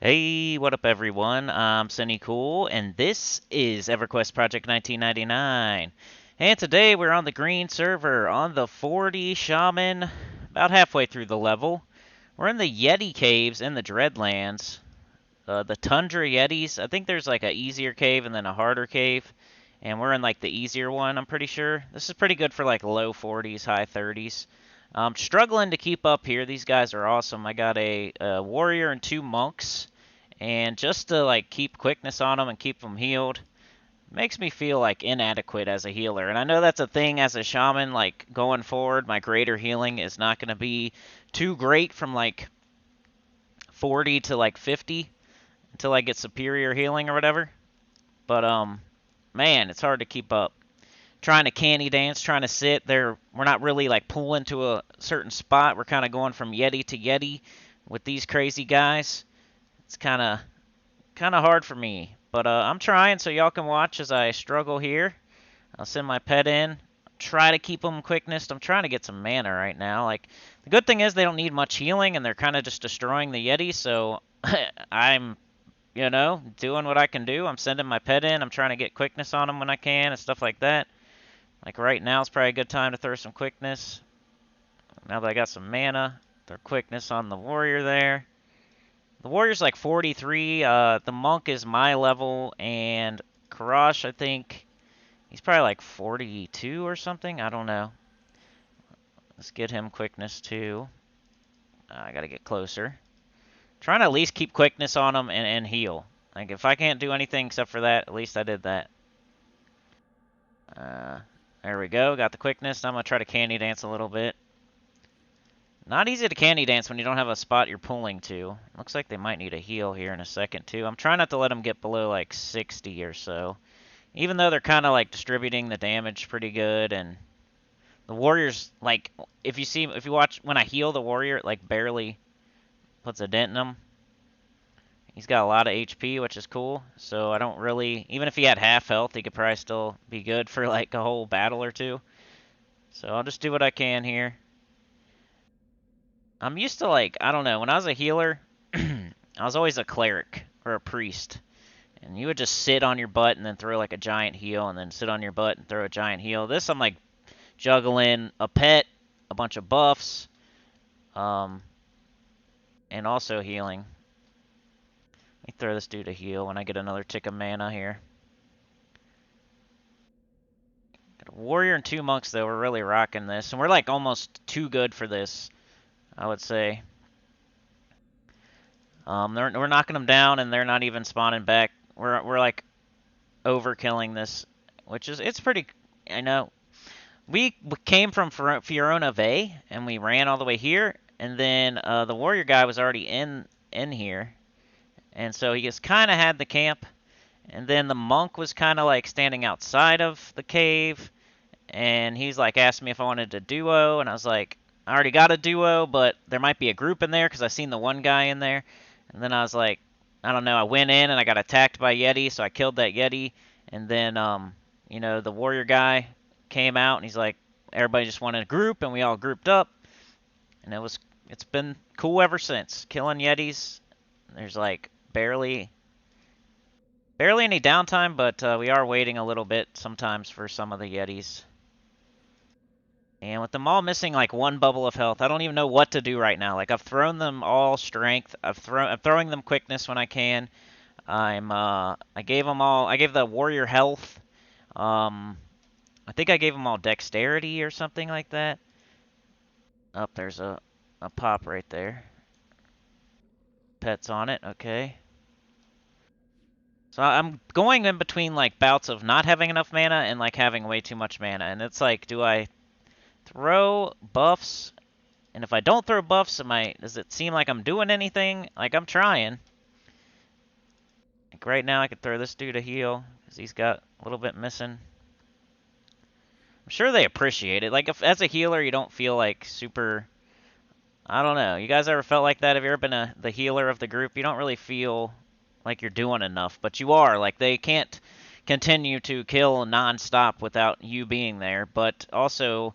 Hey, what up everyone? I'm Sinnycool, and this is EverQuest Project 1999. And today we're on the green server on the 40 Shaman, about halfway through the level. We're in the Yeti Caves in the Dreadlands. The Tundra Yetis. I think there's like a easier cave and then a harder cave. And we're in like the easier one, I'm pretty sure. This is pretty good for like low 40s, high 30s. I'm struggling to keep up here. These guys are awesome. I got a warrior and two monks. And just to like keep quickness on them and keep them healed makes me feel like inadequate as a healer. And I know that's a thing as a shaman, like going forward, my greater healing is not going to be too great from like 40 to like 50 until I get superior healing or whatever. But man, it's hard to keep up. Trying to canny dance, trying to sit there. We're not really like pulling to a certain spot. We're kind of going from Yeti to Yeti with these crazy guys. It's kind of hard for me. But I'm trying so y'all can watch as I struggle here. I'll send my pet in. Try to keep them quickness. I'm trying to get some mana right now. Like the good thing is they don't need much healing and they're kind of just destroying the Yeti. So I'm doing what I can do. I'm sending my pet in. I'm trying to get quickness on them when I can and stuff like that. Like right now is probably a good time to throw some quickness. Now that I got some mana, throw quickness on the warrior there. The warrior's like 43. The monk is my level, and Karash, I think he's probably like 42 or something. I don't know. Let's get him quickness too. I gotta get closer. Trying to at least keep quickness on him and heal. Like if I can't do anything except for that, at least I did that. Uh, there we go. Got the quickness. Now I'm gonna try to candy dance a little bit. Not easy to candy dance when you don't have a spot you're pulling to. Looks like they might need a heal here in a second too. I'm trying not to let them get below like 60 or so. Even though they're kind of like distributing the damage pretty good, and the warriors, like if you watch when I heal the warrior, it like barely puts a dent in him. He's got a lot of HP, which is cool. So I don't really, even if he had half health, he could probably still be good for like a whole battle or two. So I'll just do what I can here. I'm used to like, I don't know, when I was a healer, I was always a cleric or a priest. And you would just sit on your butt and then throw like a giant heal, and then sit on your butt and throw a giant heal. This I'm like juggling a pet, a bunch of buffs, um, and also healing. Let me throw this dude a heal when I get another tick of mana here. Got a warrior and two monks though. We're really rocking this, and we're like almost too good for this, I would say. We're knocking them down, and they're not even spawning back. We're like overkilling this, which is it's pretty. I know we came from Fiorona Bay, and we ran all the way here, and then the warrior guy was already in here, and so he just kind of had the camp, and then the monk was kind of like standing outside of the cave, and he's like asked me if I wanted a duo, and I was like, I already got a duo, but there might be a group in there because I seen the one guy in there, and then I was like, I don't know, I went in and I got attacked by Yeti, so I killed that Yeti, and then the warrior guy came out and he's like, everybody just wanted a group, and we all grouped up, and it's been cool ever since. Killing Yetis. There's like barely any downtime, but we are waiting a little bit sometimes for some of the Yetis. And with them all missing like one bubble of health, I don't even know what to do right now. Like I've thrown them all strength. I'm throwing them quickness when I can. I gave them all. I gave the warrior health. I think I gave them all dexterity or something like that. Up there's a pop right there. Pets on it. Okay. So I'm going in between like bouts of not having enough mana and like having way too much mana, and it's like, do I throw buffs? And if I don't throw buffs, does it seem like I'm doing anything? Like I'm trying. Like right now I could throw this dude a heal because he's got a little bit missing. I'm sure they appreciate it. Like if as a healer you don't feel like super, I don't know. You guys ever felt like that? Have you ever been the healer of the group? You don't really feel like you're doing enough, but you are. Like they can't continue to kill non-stop without you being there. But also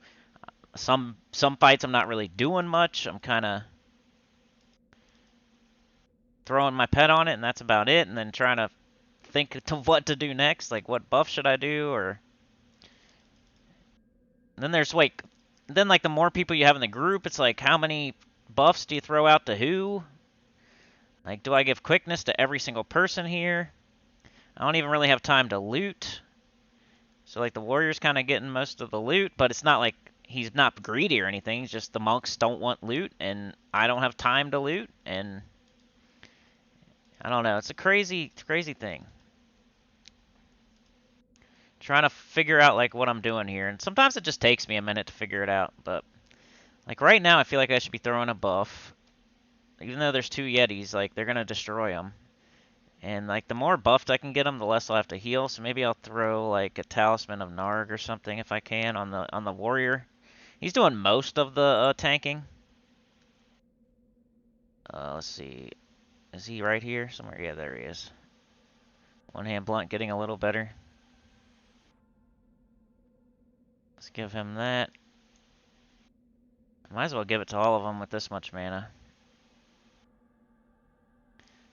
some fights I'm not really doing much. I'm kind of throwing my pet on it, and that's about it. And then trying to think of what to do next, like what buff should I do, or and then there's like, then like the more people you have in the group, it's like how many buffs do you throw out to who? Like, do I give quickness to every single person here? I don't even really have time to loot. So like the warrior's kind of getting most of the loot, but it's not like he's not greedy or anything. It's just the monks don't want loot, and I don't have time to loot, and I don't know. It's a crazy thing. Trying to figure out like what I'm doing here, and sometimes it just takes me a minute to figure it out. But like right now, I feel like I should be throwing a buff, even though there's two Yetis. Like they're gonna destroy them, and like the more buffed I can get them, the less I'll have to heal. So maybe I'll throw like a Talisman of Narg or something if I can on the warrior. He's doing most of the tanking. Let's see. Is he right here somewhere? Yeah, there he is. One hand blunt getting a little better. Let's give him that. Might as well give it to all of them with this much mana.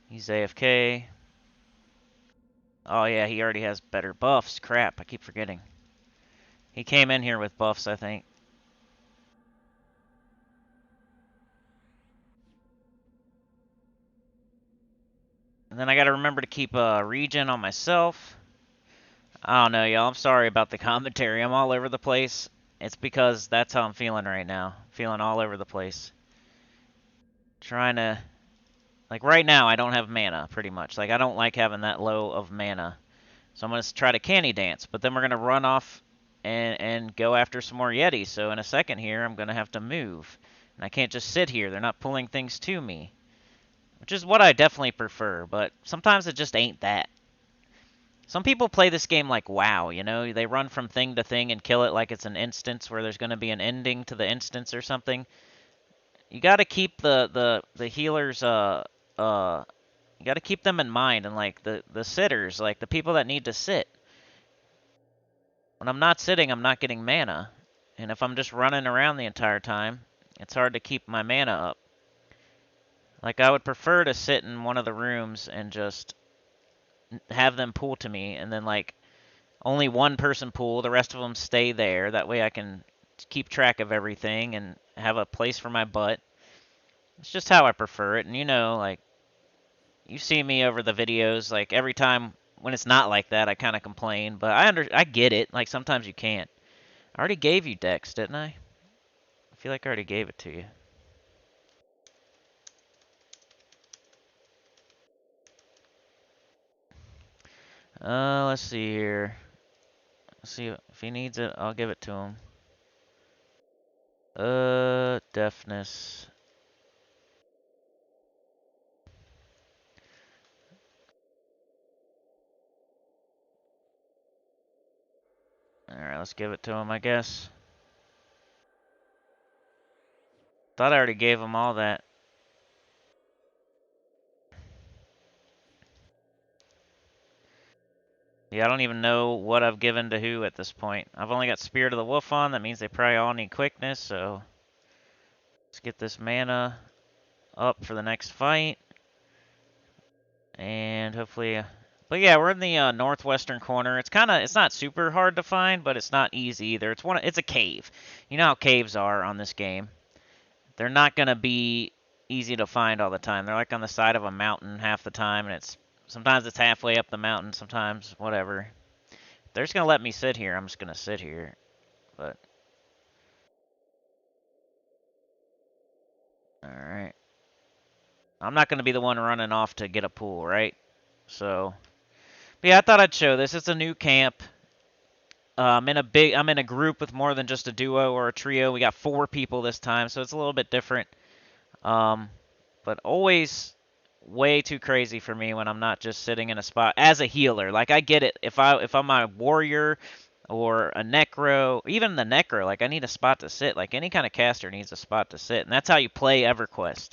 He's AFK. Oh yeah, he already has better buffs. Crap, I keep forgetting. He came in here with buffs, I think. And then I gotta remember to keep a regen on myself. I don't know, y'all. I'm sorry about the commentary. I'm all over the place. It's because that's how I'm feeling right now. Feeling all over the place. Trying to... Like, right now, I don't have mana, pretty much. Like, I don't like having that low of mana. So I'm going to try to candy dance. But then we're going to run off and go after some more Yetis. So in a second here, I'm going to have to move. And I can't just sit here. They're not pulling things to me. Which is what I definitely prefer. But sometimes it just ain't that. Some people play this game like WoW, you know? They run from thing to thing and kill it like it's an instance where there's going to be an ending to the instance or something. You got to keep the healers, you got to keep them in mind, and like the sitters, like the people that need to sit. When I'm not sitting, I'm not getting mana. And if I'm just running around the entire time, it's hard to keep my mana up. Like, I would prefer to sit in one of the rooms and just have them pull to me, and then, like, only one person pull, the rest of them stay there. That way I can keep track of everything and have a place for my butt. It's just how I prefer it, and you know, like, you see me over the videos, like, every time when it's not like that, I kind of complain, but I get it. Like, sometimes you can't. I already gave you Dex, didn't I? I feel like I already gave it to you. Let's see here. Let's see if he needs it, I'll give it to him. Deafness. Alright, let's give it to him, I guess. Thought I already gave him all that. Yeah, I don't even know what I've given to who at this point. I've only got Spirit of the Wolf on. That means they probably all need quickness, so... Let's get this mana up for the next fight. And hopefully... But yeah, we're in the northwestern corner. It's not super hard to find, but it's not easy either. It's a cave. You know how caves are on this game. They're not going to be easy to find all the time. They're like on the side of a mountain half the time, and sometimes it's halfway up the mountain, sometimes whatever. If they're just going to let me sit here, I'm just going to sit here. But alright. I'm not going to be the one running off to get a pool, right? So, but yeah, I thought I'd show this. It's a new camp. I'm in a group with more than just a duo or a trio. We got 4 people this time, so it's a little bit different. But always way too crazy for me when I'm not just sitting in a spot as a healer. Like, I get it. If I'm a warrior or a necro, even the necro, like, I need a spot to sit. Like, any kind of caster needs a spot to sit, and that's how you play EverQuest.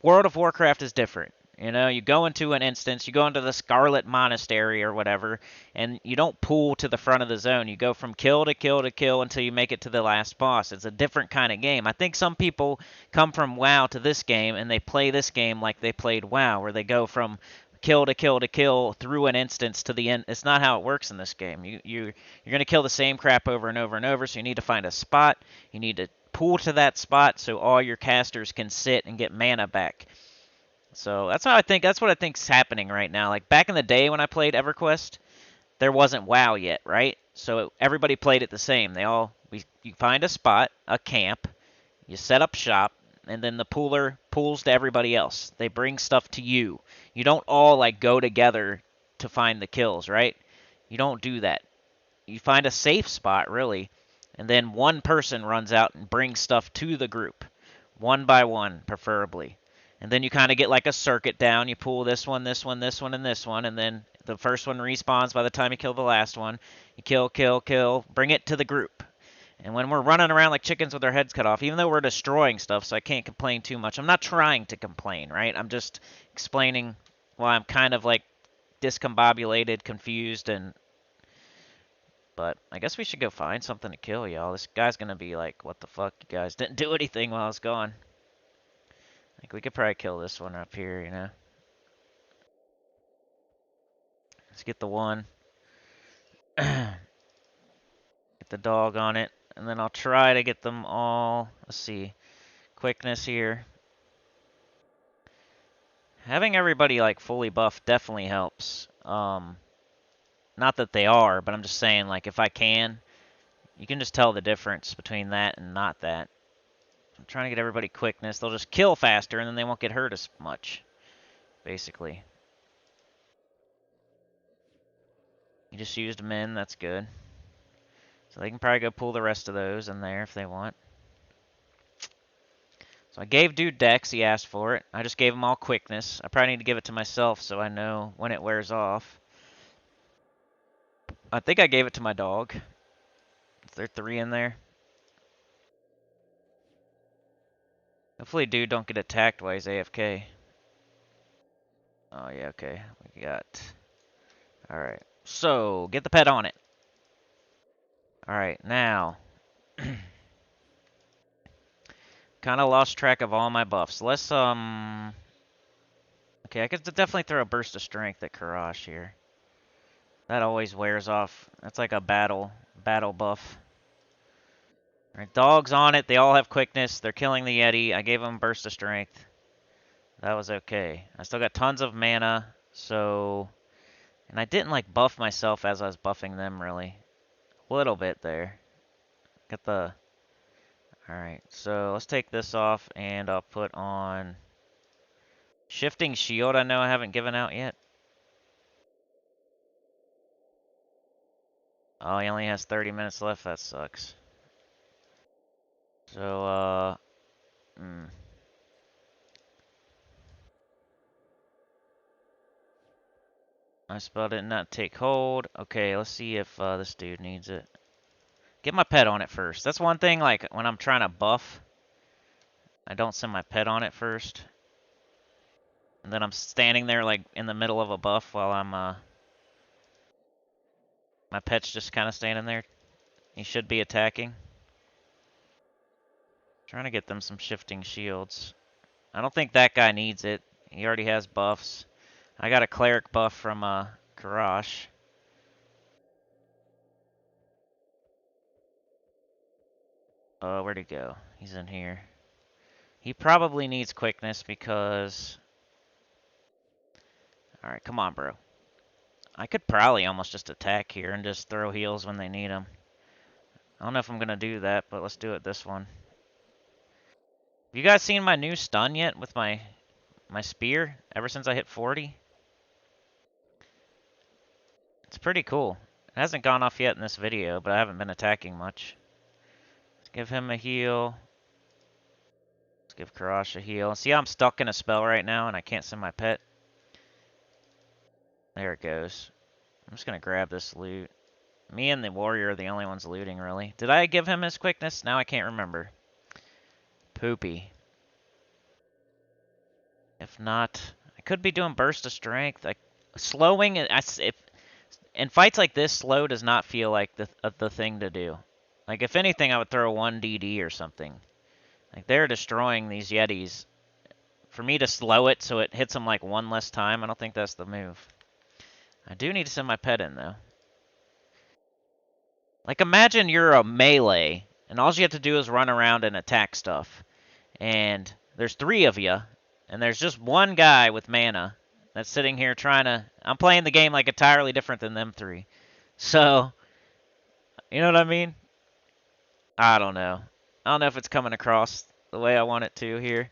World of Warcraft is different. You know, you go into an instance, you go into the Scarlet Monastery or whatever, and you don't pool to the front of the zone. You go from kill to kill to kill until you make it to the last boss. It's a different kind of game. I think some people come from WoW to this game, and they play this game like they played WoW, where they go from kill to kill to kill through an instance to the end. It's not how it works in this game. You're going to kill the same crap over and over and over, so you need to find a spot. You need to pool to that spot so all your casters can sit and get mana back. So that's how I think. That's what I think's happening right now. Like back in the day when I played EverQuest, there wasn't WoW yet, right? So everybody played it the same. You find a spot, a camp, you set up shop, and then the pooler pools to everybody else. They bring stuff to you. You don't all like go together to find the kills, right? You don't do that. You find a safe spot, really, and then one person runs out and brings stuff to the group, one by one, preferably. And then you kind of get like a circuit down. You pull this one, this one, this one, and this one, and then the first one respawns by the time you kill the last one. You kill, kill, kill, bring it to the group. And when we're running around like chickens with our heads cut off, even though we're destroying stuff, so I can't complain too much. I'm not trying to complain, right? I'm just explaining why I'm kind of like discombobulated, confused, and... But I guess we should go find something to kill, y'all. This guy's gonna be like, what the fuck? You guys didn't do anything while I was gone. Like, we could probably kill this one up here, you know? Let's get the one. Get the dog on it. And then I'll try to get them all. Let's see. Quickness here. Having everybody, like, fully buffed definitely helps. Not that they are, but I'm just saying, like, if I can, you can just tell the difference between that and not that. I'm trying to get everybody quickness. They'll just kill faster, and then they won't get hurt as much, basically. You just used them in. That's good. So they can probably go pull the rest of those in there if they want. So I gave dude Dex. He asked for it. I just gave him all quickness. I probably need to give it to myself so I know when it wears off. I think I gave it to my dog. Is there 3 in there? Hopefully dude don't get attacked while he's AFK. Oh, yeah, okay. We got... Alright. So, get the pet on it. Alright, now... kind of lost track of all my buffs. Let's, Okay, I could definitely throw a burst of strength at Karash here. That always wears off. That's like a battle buff. Alright, dogs on it. They all have quickness. They're killing the Yeti. I gave them burst of strength. That was okay. I still got tons of mana, so... And I didn't, like, buff myself as I was buffing them, really. A little bit there. Got the... Alright, so let's take this off, and I'll put on... Shifting Shield, I know I haven't given out yet. Oh, he only has 30 minutes left. That sucks. So, I spelled it not take hold. Okay, let's see if this dude needs it. Get my pet on it first. That's one thing, like, when I'm trying to buff, I don't send my pet on it first. And then I'm standing there, like, in the middle of a buff while I'm, my pet's just kind of standing there. He should be attacking. Trying to get them some shifting shields. I don't think that guy needs it. He already has buffs. I got a cleric buff from, Karash. Oh, where'd he go? He's in here. He probably needs quickness because... Alright, come on, bro. I could probably almost just attack here and just throw heals when they need them. I don't know if I'm going to do that, but let's do it this one. Have you guys seen my new stun yet with my spear ever since I hit 40? It's pretty cool. It hasn't gone off yet in this video, but I haven't been attacking much. Let's give him a heal. Let's give Karash a heal. See how I'm stuck in a spell right now and I can't send my pet? There it goes. I'm just going to grab this loot. Me and the warrior are the only ones looting, really. Did I give him his quickness? Now I can't remember. Poopy. If not, I could be doing burst of strength. Like slowing, if in fights like this, slow does not feel like the thing to do. Like if anything, I would throw a 1DD or something. Like they're destroying these Yetis. For me to slow it so it hits them like one less time, I don't think that's the move. I do need to send my pet in though. Like imagine you're a melee, and all you have to do is run around and attack stuff. And there's 3 of you, and there's just one guy with mana that's sitting here trying to... I'm playing the game like entirely different than them 3. So, you know what I mean? I don't know. I don't know if it's coming across the way I want it to here.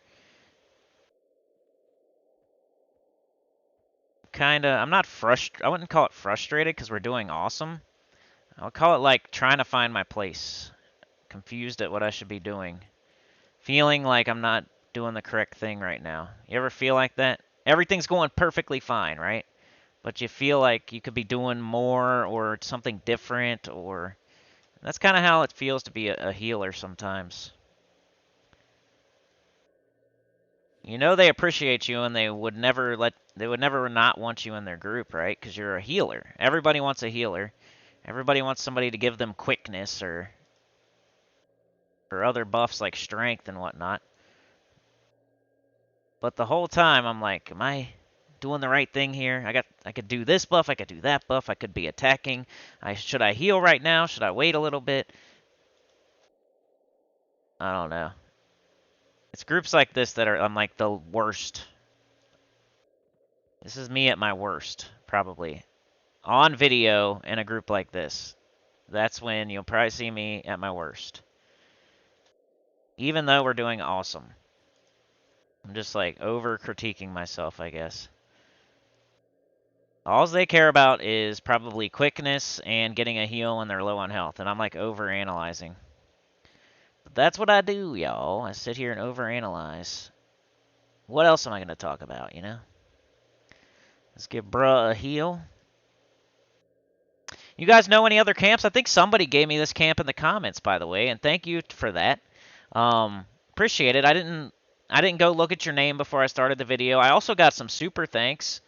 Kinda, I'm not frustrated. I wouldn't call it frustrated because we're doing awesome. I would call it like trying to find my place. Confused at what I should be doing. Feeling like I'm not doing the correct thing right now. You ever feel like that? Everything's going perfectly fine, right? But you feel like you could be doing more or something different, or... That's kind of how it feels to be a healer sometimes. You know they appreciate you and they would never not want you in their group, right? Because you're a healer. Everybody wants a healer. Everybody wants somebody to give them quickness or other buffs like strength and whatnot. But the whole time I'm like, am I doing the right thing here? I could do this buff, I could do that buff, I could be attacking. Should I heal right now? Should I wait a little bit? I don't know. It's groups like this that I'm like the worst. This is me at my worst, probably. On video in a group like this. That's when you'll probably see me at my worst. Even though we're doing awesome. I'm just like over critiquing myself, I guess. All they care about is probably quickness and getting a heal when they're low on health. And I'm like over analyzing. But that's what I do, y'all. I sit here and over analyze. What else am I going to talk about, you know? Let's give bruh a heal. You guys know any other camps? I think somebody gave me this camp in the comments, by the way, and thank you for that. Appreciate it. I didn't go look at your name before I started the video. I also got some super thanks,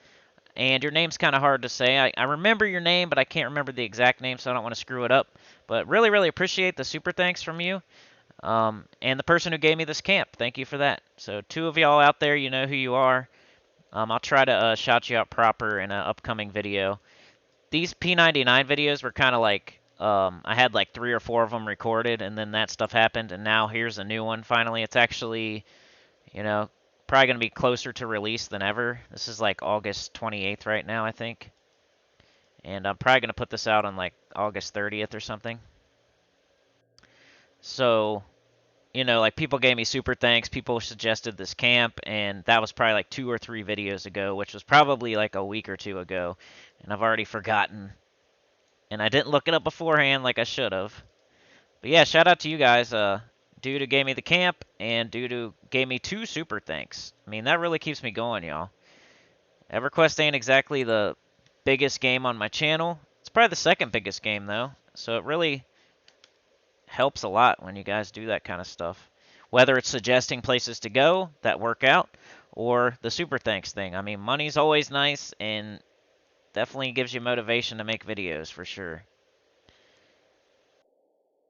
and your name's kind of hard to say. I remember your name, but I can't remember the exact name, so I don't want to screw it up. But really, really appreciate the super thanks from you. And the person who gave me this camp, thank you for that. So 2 of y'all out there, you know who you are. I'll try to shout you out proper in an upcoming video. These p99 videos were kind of like, I had like 3 or 4 of them recorded, and then that stuff happened, and now here's a new one finally. It's actually, you know, probably going to be closer to release than ever. This is like August 28th right now, I think. And I'm probably going to put this out on like August 30th or something. So, you know, like people gave me super thanks. People suggested this camp, and that was probably like 2 or 3 videos ago, which was probably like a week or 2 ago. And I've already forgotten. And I didn't look it up beforehand like I should have. But yeah, shout out to you guys. Dude who gave me the camp, and dude who gave me 2 super thanks. I mean, that really keeps me going, y'all. EverQuest ain't exactly the biggest game on my channel. It's probably the 2nd biggest game, though. So it really helps a lot when you guys do that kind of stuff. Whether it's suggesting places to go that work out, or the super thanks thing. I mean, money's always nice, and definitely gives you motivation to make videos, for sure.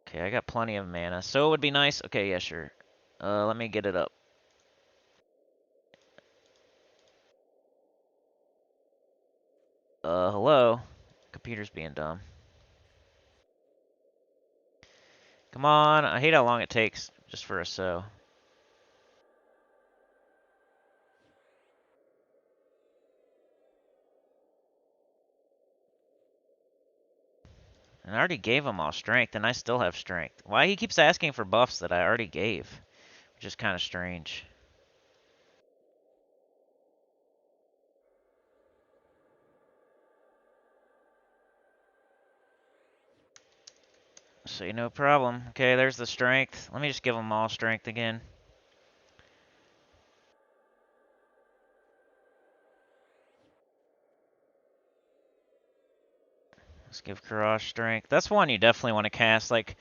Okay, I got plenty of mana. So it would be nice. Okay, yeah, sure. Let me get it up. Hello? Computer's being dumb. Come on. I hate how long it takes just for a so. And I already gave him all strength, and I still have strength. Why he keeps asking for buffs that I already gave? Which is kind of strange. See, no problem. Okay, there's the strength. Let me just give them all strength again. Let's give Karash strength. That's one you definitely want to cast. Like,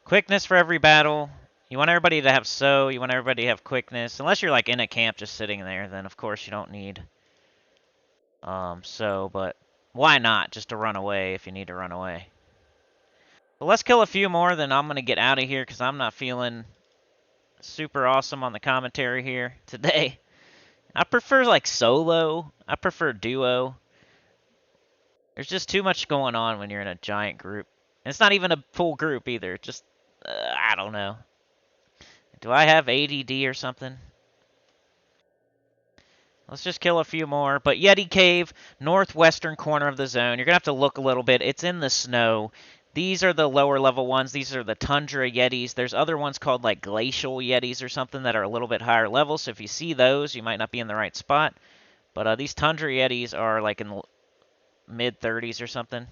quickness for every battle. You want everybody to have so. You want everybody to have quickness. Unless you're, like, in a camp just sitting there, then, of course, you don't need But why not? Just to run away if you need to run away. But let's kill a few more, then I'm going to get out of here because I'm not feeling super awesome on the commentary here today. I prefer, like, solo. I prefer duo. There's just too much going on when you're in a giant group. And it's not even a full group either. Just, I don't know. Do I have ADD or something? Let's just kill a few more. But Yeti Cave, northwestern corner of the zone. You're going to have to look a little bit. It's in the snow. These are the lower level ones. These are the tundra yetis. There's other ones called like glacial yetis or something that are a little bit higher level. So if you see those, you might not be in the right spot. But these tundra yetis are like in the mid 30s or something.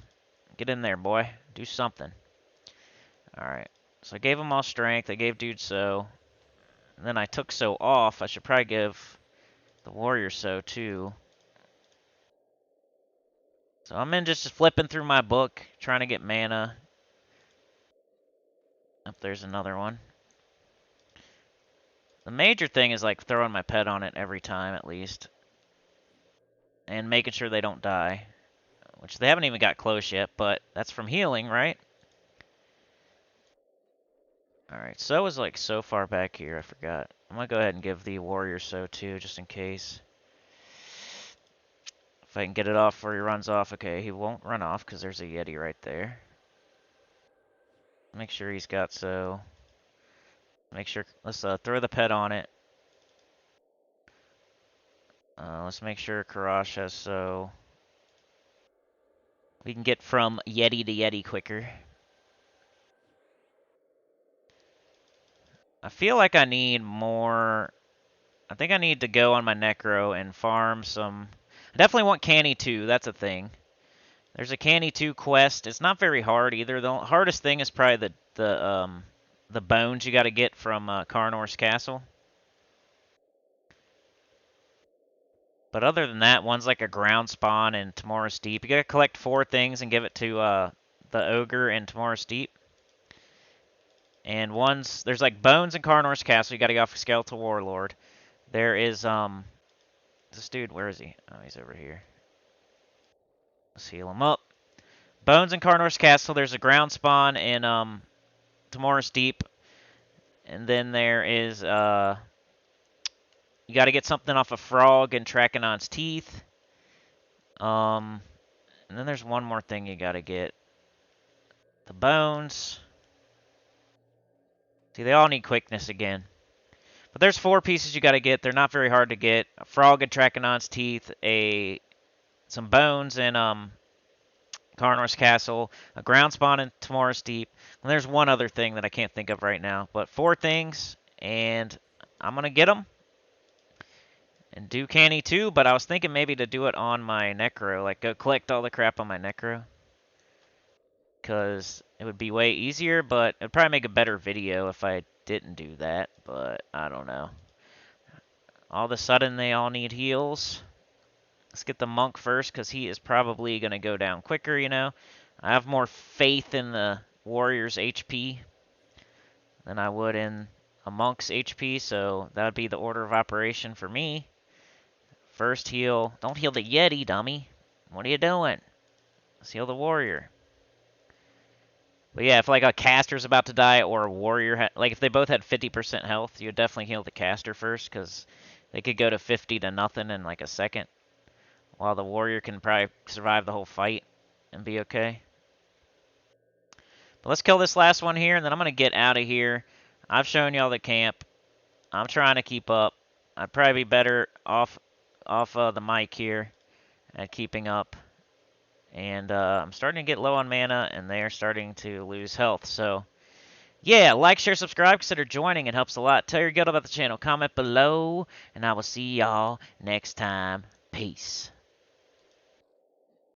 Get in there, boy. Do something. Alright. So I gave them all strength. I gave dude so. And then I took so off. I should probably give the warrior so too. So I'm in just flipping through my book, trying to get mana. Up there's another one. The major thing is like throwing my pet on it every time at least. And making sure they don't die. Which they haven't even got close yet, but that's from healing, right? Alright, so is like so far back here, I forgot. I'm gonna go ahead and give the warrior so too, just in case. If I can get it off before he runs off. Okay, he won't run off because there's a Yeti right there. Make sure he's got so. Make sure, let's throw the pet on it. Let's make sure Karash has so. We can get from Yeti to Yeti quicker. I feel like I need more. I think I need to go on my Necro and farm some. I definitely want Canny 2, that's a thing. There's a Canny 2 quest. It's not very hard either. The hardest thing is probably the bones you got to get from Karnor's Castle. But other than that, one's like a ground spawn in Tomorrow's Deep. You got to collect 4 things and give it to the ogre in Tomorrow's Deep. And there's like bones in Karnor's Castle. You got to go off Skeletal Warlord. There is this dude. Where is he? Oh, he's over here. Let's heal him up. Bones in Karnor's Castle. There's a ground spawn in Tomorrow's Deep. And then there is you got to get something off a frog in Trakanon's Teeth. And then there's one more thing you got to get. The bones. See, they all need quickness again. But there's 4 pieces you got to get. They're not very hard to get. A frog in Trakanon's Teeth, some bones in Karnor's Castle, a ground spawn in Tomorrow's Deep. And there's one other thing that I can't think of right now. But 4 things, and I'm going to get them. And do Canny too, but I was thinking maybe to do it on my Necro. Like, go collect all the crap on my Necro. Because it would be way easier, but it'd probably make a better video if I didn't do that. But I don't know. All of a sudden, they all need heals. Let's get the monk first, because he is probably going to go down quicker, you know. I have more faith in the warrior's HP than I would in a monk's HP, so that would be the order of operation for me. First heal. Don't heal the Yeti, dummy. What are you doing? Let's heal the warrior. But yeah, if like a caster's about to die or a warrior, like if they both had 50% health, you would definitely heal the caster first, because they could go to 50 to nothing in like a second. While the warrior can probably survive the whole fight and be okay. But let's kill this last one here, and then I'm going to get out of here. I've shown y'all the camp. I'm trying to keep up. I'd probably be better off the mic here at keeping up. And I'm starting to get low on mana, and they are starting to lose health. So, yeah, like, share, subscribe, consider joining. It helps a lot. Tell your guild about the channel. Comment below, and I will see y'all next time. Peace.